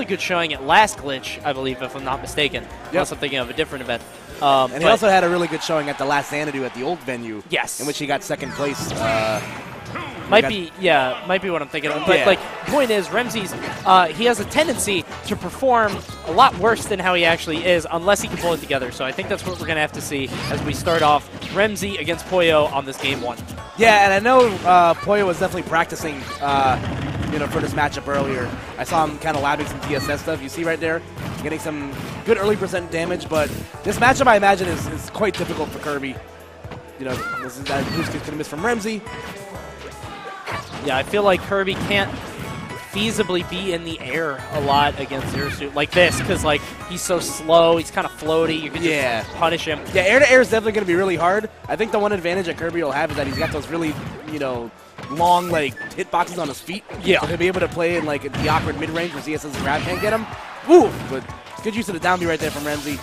really good showing at last glitch, I believe, if I'm not mistaken. Unless I'm thinking of a different event. And he also had a really good showing at the last Xanadu at the old venue. Yes. In which he got second place. Might be what I'm thinking of. But, like, the point is, Remzi's, he has a tendency to perform a lot worse than how he actually is unless he can pull it together. So I think that's what we're going to have to see as we start off Remzi against Poyo on this game 1. Yeah, and I know Poyo was definitely practicing, for this matchup earlier. I saw him kind of labbing some TSS stuff. You see right there, getting some good early % damage. But this matchup, I imagine, is quite difficult for Kirby. This is that boost kick's going to miss from Remzi. Yeah, I feel like Kirby can't feasibly be in the air a lot against Zero Suit like this because, like, he's so slow, he's kind of floaty, you can just punish him. Yeah, air-to-air is definitely going to be really hard. I think the one advantage that Kirby will have is that he's got those really, long, like, hitboxes on his feet. Yeah. So he'll be able to play in, like, the awkward mid-range where ZSS's grab can't get him. Woo! But good use of the down B right there from Remzi.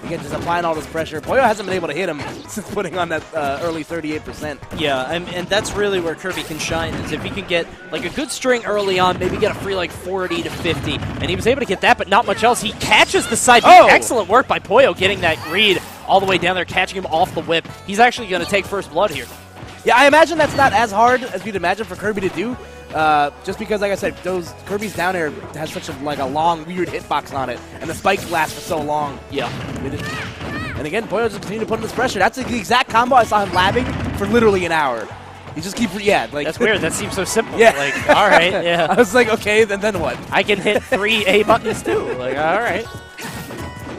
Again, just applying all this pressure. Poyo hasn't been able to hit him since putting on that early 38%. Yeah, and that's really where Kirby can shine, is if he can get like a good string early on, maybe get a free like 40 to 50, and he was able to get that, but not much else. He catches the side B. Excellent work by Poyo getting that read all the way down there, catching him off the whip. He's actually going to take first blood here. Yeah, I imagine that's not as hard as we'd imagine for Kirby to do. Just because, like I said, Kirby's down air has such a long, weird hitbox on it, and the spikes last for so long. Yeah. And again, Poyo just continued to put in this pressure. That's the exact combo I saw him labbing for literally an hour. He just keeps, like... That's weird. That seems so simple. Yeah. Like, all right, yeah. I was like, okay, then what? I can hit 3 A buttons, too. Like, all right.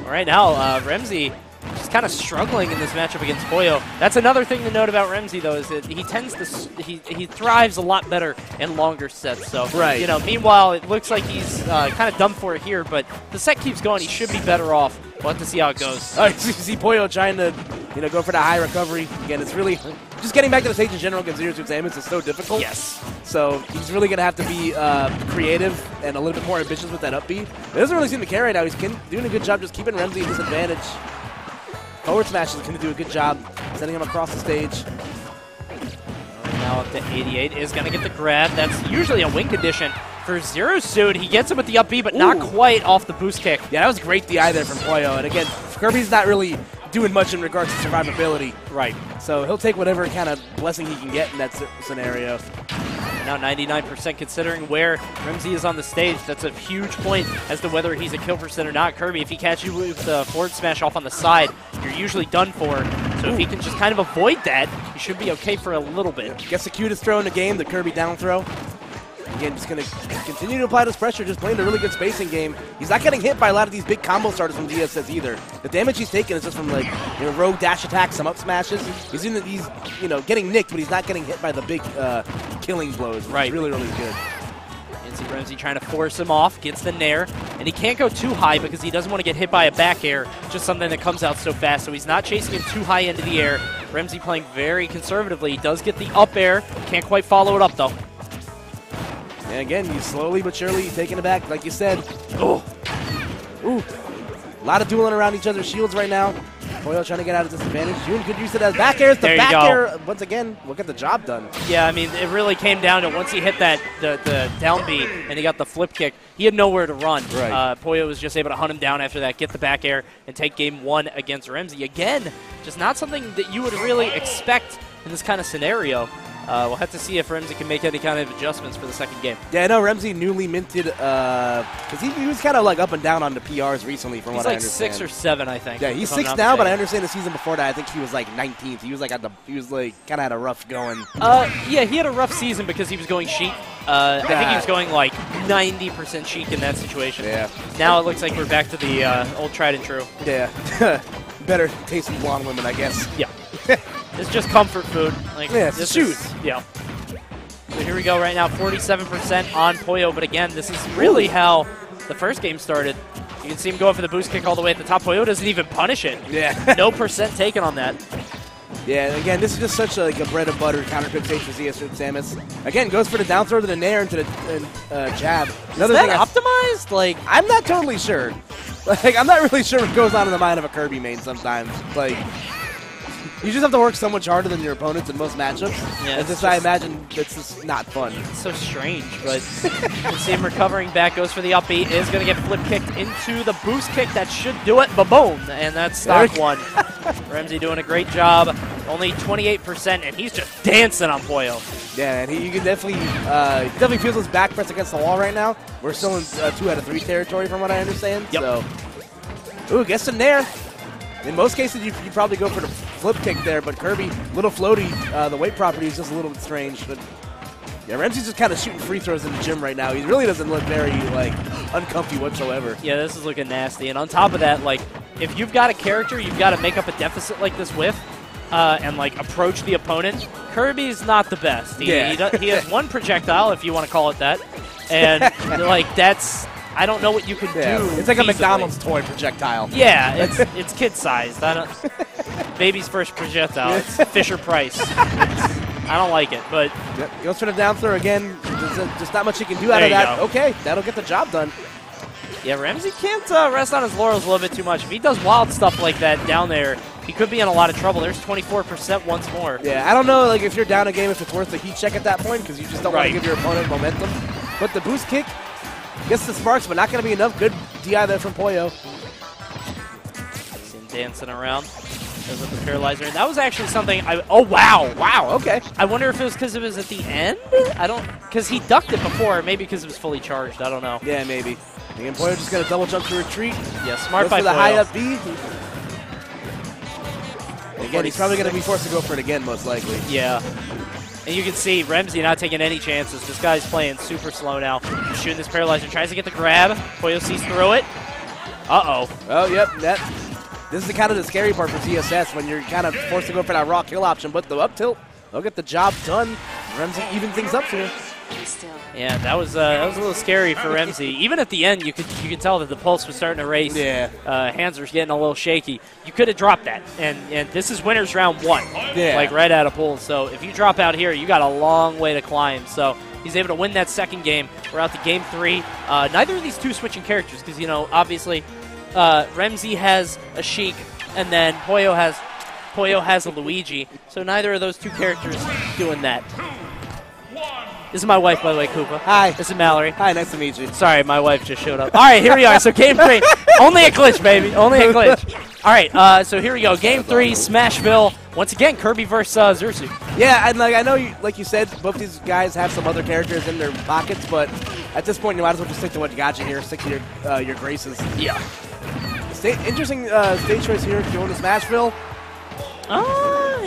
All right, now, Remzi just kind of struggling in this matchup against Poyo. That's another thing to note about Remzi, though, is that he tends to he thrives a lot better in longer sets. So, meanwhile, it looks like he's kind of done for it here, but the set keeps going. He should be better off. We'll have to see how it goes. You see Poyo trying to, go for the high recovery. Again, it's really just getting back to the stage in general against Zero Suit Samus is so difficult. Yes. So he's really going to have to be creative and a little bit more ambitious with that up B. It doesn't really seem to care right now. He's doing a good job just keeping Remzi at disadvantage. Forward smash is going to do a good job sending him across the stage. Now up to 88 is going to get the grab. That's usually a win condition for Zero Suit. He gets him with the up B, but not quite off the boost kick. Yeah, that was great DI there from Poyo. And again, Kirby's not really doing much in regards to survivability. Right. So he'll take whatever kind of blessing he can get in that scenario. Now 99% considering where Remzi is on the stage. That's a huge point as to whether he's a kill percent or not. Kirby, if he catches you with the forward smash off on the side, you're usually done for. So if he can just kind of avoid that, he should be okay for a little bit. Gets the cutest throw in the game, the Kirby down throw. Again, just going to continue to apply this pressure, just playing a really good spacing game. He's not getting hit by a lot of these big combo starters from DSS either. The damage he's taking is just from rogue dash attacks, some up smashes. He's getting nicked, but he's not getting hit by the big killing blows. Which is really, really good. And see Remzi trying to force him off, gets the nair, and he can't go too high because he doesn't want to get hit by a back air, just something that comes out so fast. So he's not chasing him too high into the air. Remzi playing very conservatively. He does get the up air, can't quite follow it up though. And again, he's slowly but surely taking it back, like you said. Ooh. A lot of dueling around each other's shields right now. Poyo trying to get out of disadvantage. June could use it as back airs. The back air, once again, will get the job done. Yeah, I mean, it really came down to once he hit that the down B and he got the flip kick, he had nowhere to run. Right. Poyo was just able to hunt him down after that, get the back air, and take game 1 against Remzi. Again, just not something that you would really expect in this kind of scenario. We'll have to see if Remzi can make any kind of adjustments for the second game. Yeah, I know Remzi newly minted, because he was kind of like up and down on the PRs recently from what I understand. He's like 6 or 7, I think. Yeah, he's 6 now, but I understand the season before that, I think he was like 19th. He was like kind of had a rough going. Yeah, he had a rough season because he was going Sheik. I think he was going like 90% Sheik in that situation. Yeah. Now it looks like we're back to the old tried and true. Yeah. Better tasting blonde women, I guess. Yeah. It's just comfort food. It's shoes. Yeah. So here we go right now, 47% on Poyo, but again, this is really how the first game started. You can see him going for the boost kick all the way at the top. Poyo doesn't even punish it. Yeah. No percent taken on that. Yeah, again, this is just such a bread and butter counter pick stage for Samus. Again, goes for the down throw to the nair into the jab. Another thing optimized? Like, I'm not totally sure. I'm not really sure what goes on in the mind of a Kirby main sometimes. You just have to work so much harder than your opponents in most matchups. Yeah, and just I imagine it's just not fun. It's so strange, but you see him recovering back, goes for the up B, is going to get flip kicked into the boost kick. That should do it. Ba-boom. And that's stock one. Remzi doing a great job. Only 28%, and he's just dancing on Poyo. Yeah, and you can definitely feels his back press against the wall right now. We're still in 2 out of 3 territory from what I understand. Yep. So, ooh, gets in there. In most cases, you probably go for the flip kick there, but Kirby, little floaty, the weight property is just a little bit strange. But yeah, Remzi's just kind of shooting free throws in the gym right now. He really doesn't look very, like, uncomfy whatsoever. Yeah, this is looking nasty. And on top of that, like, if you've got a character you've got to make up a deficit like this with, and, like, approach the opponent, Kirby's not the best. He has one projectile, if you want to call it that. And, like, that's... I don't know what you could do. It's like feasibly. a McDonald's toy projectile. Yeah, it's kid-sized. Baby's first projectile. It's Fisher-Price. I don't like it, but... Yep. Goes for the down throw again. Just not much he can do out of that. Go. Okay, that'll get the job done. Yeah, Remzi can't rest on his laurels a little bit too much. If he does wild stuff like that down there, he could be in a lot of trouble. There's 24% once more. Yeah, I don't know like if you're down a game if it's worth the heat check at that point because you just don't want to give your opponent momentum. But the boost kick gets the sparks, but not going to be enough. Good DI there from Poyo. See him dancing around. Goes with the paralyzer. And that was actually something oh, wow. Wow, okay. I wonder if it was because it was at the end? Because he ducked it before. Maybe because it was fully charged. I don't know. Yeah, maybe. And Poyo just going to double jump to retreat. Yeah, smart by Poyo. The Poyo. high up B. Again, he's probably going to be forced to go for it again, most likely. Yeah. And you can see Remzi not taking any chances. This guy's playing super slow now. He's shooting this paralyzer. Tries to get the grab. Poyo sees through it. Uh-oh. Oh, yep. This is kind of the scary part for ZSS when you're kind of forced to go for that raw kill option. But the up tilt, they'll get the job done. Remzi even things up here. Yeah, that was a little scary for Remzi. Even at the end, you could tell that the pulse was starting to race. Yeah. Hands were getting a little shaky. You could have dropped that, and this is winners round 1. Yeah. Like right out of pool. So if you drop out here, you got a long way to climb. So he's able to win that second game. We're out to game 3. Neither of these two switching characters because obviously Remzi has a Sheik, and then Poyo has a Luigi. So neither of those two characters doing that. This is my wife, by the way, Koopa. Hi. This is Mallory. Hi, nice to meet you. Sorry, my wife just showed up. All right, here we are. So game 3. Only a glitch, baby. Only a glitch. All right, so here we go. Game 3, Smashville. Once again, Kirby versus Zursu. Yeah, and I know, like you said, both these guys have some other characters in their pockets, but at this point, you might as well just stick to what got you here. Stick to your graces. Yeah. Interesting stage choice here, going to Smashville.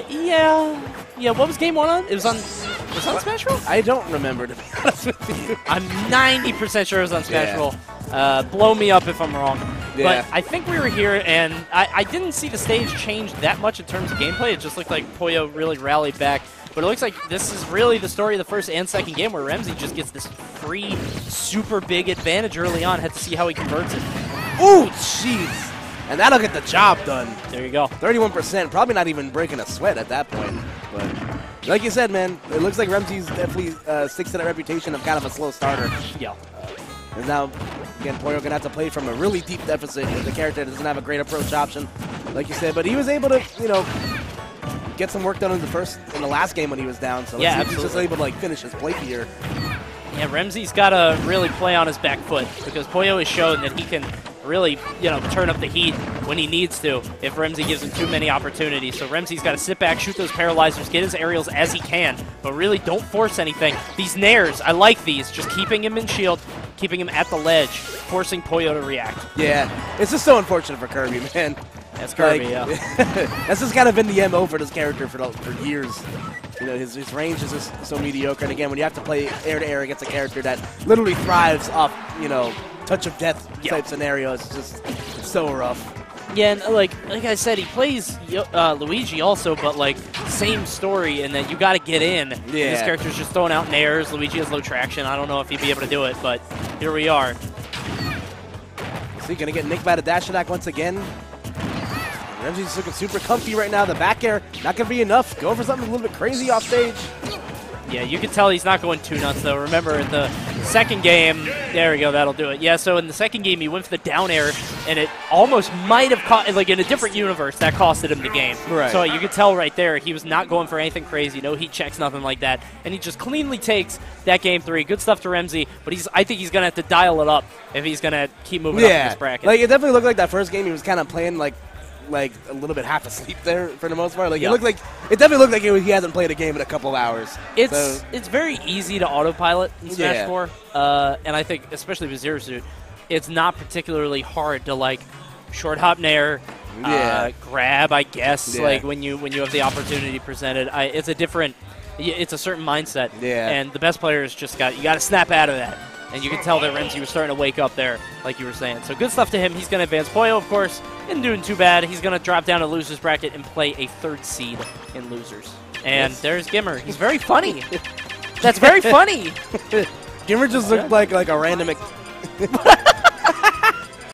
Yeah. Yeah, what was game 1 on? It was on Smashville? I don't remember, to be honest with you. I'm 90% sure it was on Smashville. Blow me up if I'm wrong. Yeah. But I think we were here, and I didn't see the stage change that much in terms of gameplay. It just looked like Poyo really rallied back. But it looks like this is really the story of the first and second game where Remzi just gets this free, super big advantage early on. Had to see how he converts it. Ooh, jeez. And that'll get the job done. There you go. 31%, probably not even breaking a sweat at that point. But like you said, man, it looks like Remzi's definitely sticks to that reputation of kind of a slow starter. Yeah. And now, again, Poyo going to have to play from a really deep deficit with the character that doesn't have a great approach option, like you said. But he was able to, get some work done in the last game when he was down. So let's see if he's just able to finish his plate here. Yeah, Remzi's got to really play on his back foot because Poyo has shown that he can really, turn up the heat when he needs to if Remzi gives him too many opportunities. So Remzi's got to sit back, shoot those paralyzers, get his aerials as he can, but really don't force anything. These nairs, I like these. Just keeping him in shield, keeping him at the ledge, forcing Poyo to react. Yeah, it's just so unfortunate for Kirby, man. That's Kirby, yeah. That's just kind of been the MO for this character for years. His range is just so mediocre. And again, when you have to play air-to-air against a character that literally thrives off, touch of death type scenarios, it's so rough. Yeah, and like I said, he plays Luigi also, but same story in that you got to get in. Yeah. This character's just throwing out nairs. Luigi has low traction. I don't know if he'd be able to do it, but here we are. So he's going to get nicked by the dash attack once again. Remzi's looking super comfy right now. The back air, not going to be enough. Going for something a little bit crazy off stage. Yeah, you can tell he's not going too nuts, though. Remember, the Second game, there we go, that'll do it. Yeah, so in the second game, he went for the down air, and it almost might have caught, like in a different universe, that costed him the game. Right. So you could tell right there, he was not going for anything crazy, no heat checks, nothing like that. And he just cleanly takes that game 3. Good stuff to Remzi, but I think he's going to have to dial it up if he's going to keep moving up in this bracket. Like, it definitely looked like that first game he was kind of playing like a little bit half asleep there for the most part. Like, it definitely looked like he hasn't played a game in a couple of hours. It's very easy to autopilot in Smash 4, and I think especially with Zero Suit, it's not particularly hard to like short hop nair, grab. I guess like when you have the opportunity presented, it's a certain mindset. Yeah. And the best players just got to snap out of that. And you can tell that Remzi was starting to wake up there, like you were saying. So good stuff to him. He's going to advance. Poyo, of course, isn't doing too bad. He's going to drop down to losers bracket and play a 3rd seed in losers. And there's Gimmer. He's very funny. That's very funny. Gimmer just looked like a random